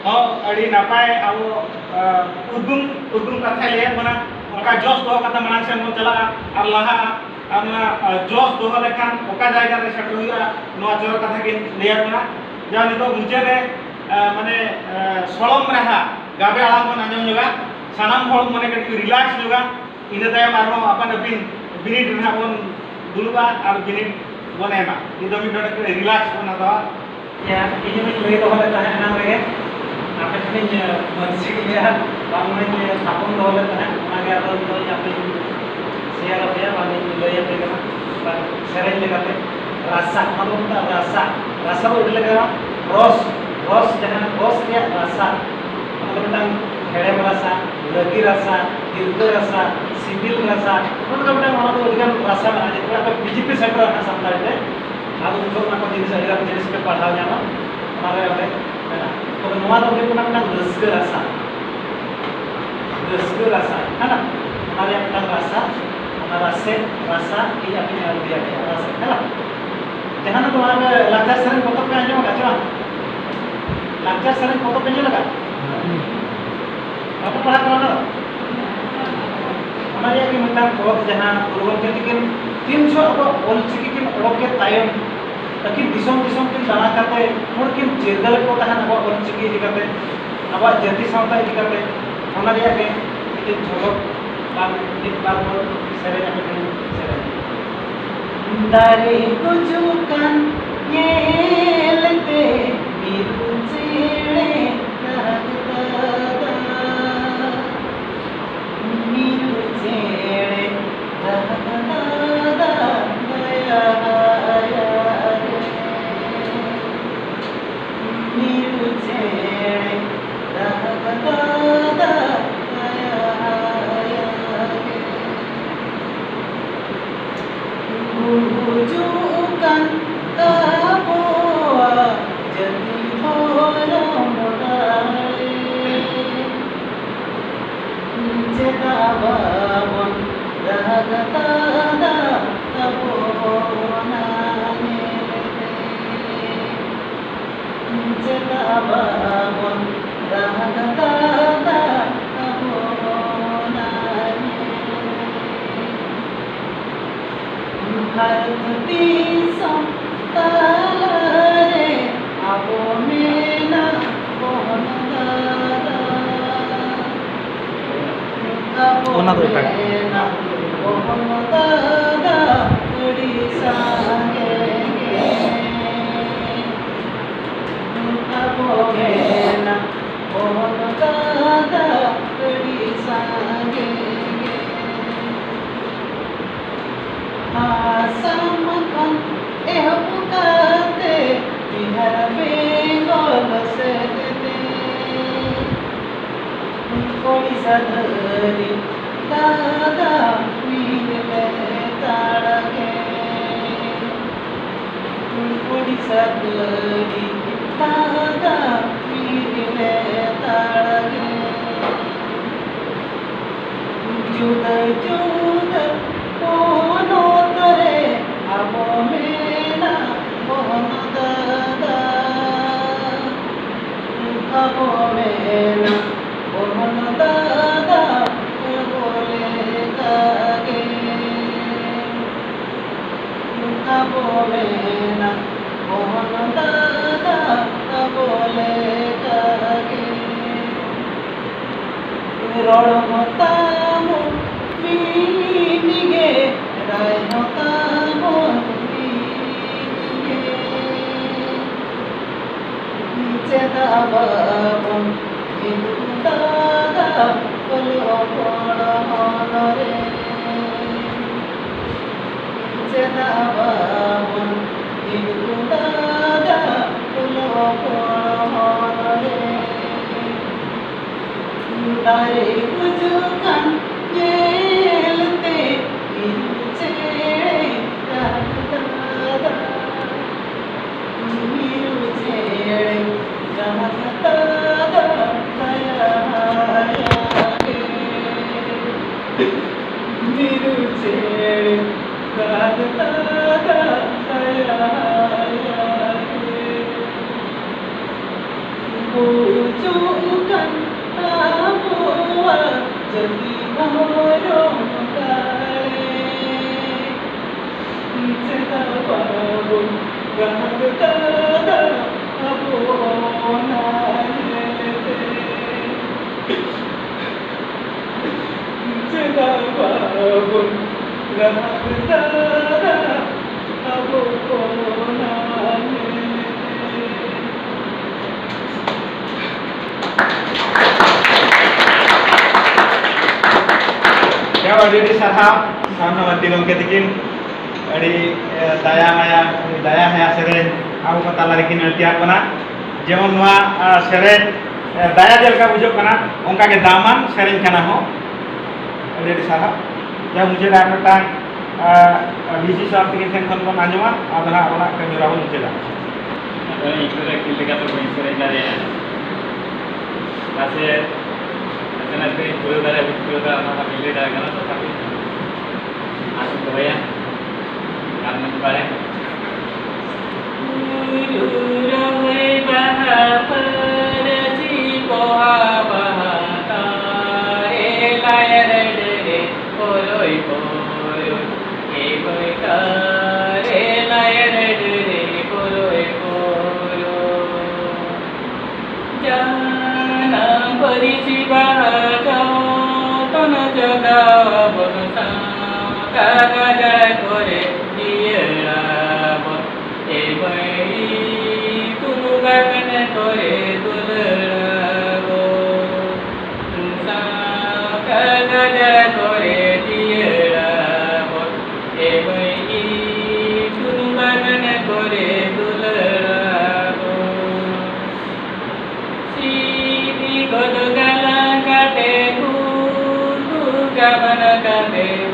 अड़ी नापाय अब उदुम उदुम कथा लिया मना उनका जोश दो कथा मना से मन चला और लहा और जोश दो लेखान ओका जायगा रे सेटल हुआ नवा जोर कथा के लिया मना जहाँ नितो मुझे रे माने सोलम रहा गाबे आला मन आंजम जोगा सानाम होड़ माने कटी रिलैक्स जोगा इने तायम आरो अपन अपिन बिनिट रहा बन दुलबा और बिनिट बनेमा इदो मिट रिलैक्स बना दवा या ini lagi doa letak anak lagi apa sih masih dia bangun tapung doa letak anak ada itu yang share apa ya bangun doa yang mereka share lekat rasa kalau kita rasa itu lega ros jangan ros dia rasa kalau kita हेड़े रसा लगी रसा दिलते रसा civil रसा मतलब kita mana tuh dengan rasa aja kita BJP centre ना sampai deh aku untuk nak jenis ada jenis ke padahnya mah kemarin ada mana kalau nomor itu kita nak rezeki rasa kan ada yang kita rasa ini apa yang dia rasa kan jangan tuh ada lancar sering foto pengen juga coba lancar sering foto pengen juga apa pernah kalau हमारे यहाँ की मतलब बहुत जहाँ लोगों के लेकिन 300 अब ऑल चिकी के लोग के टाइम लेकिन दिसों के दाना करते और किन जेदल को तहन अब ऑल चिकी दिखाते अब जल्दी साउंड दिखाते हमारे यहाँ के इतने झलक एक बार वो सेरे दारे कुजुkan yelete biru cere Oh lucukan abuwa jadi orang kale cita babun gahada abona cita babun gahada abona. Ya adik sarhab sama mati gomke tikin adi daya maya seren aku kata lari kini tiap mana jemon nua seren daya jelka bujok kana ongka ke daman seren kana ho adi sarhab ya mujhe dah tentang bisi sab tikin ten kon kon anjuma adana ona kami rahul mujhe dah itu rekil kata seren dari masih nanti pura dari pura mana pilih dari mana tapi asal tu ya karena kemarin Urai bahapa si poha bahata layar dere poloi poloi koi kare layar dere poloi poloi jana berisi bahasa tanah jaga bangsa kagada kore dia Tunugakan kore tularago Sa kagada kore diarabo Ebai tunugakan kore tularago Siti godogala kate kutu gabana kate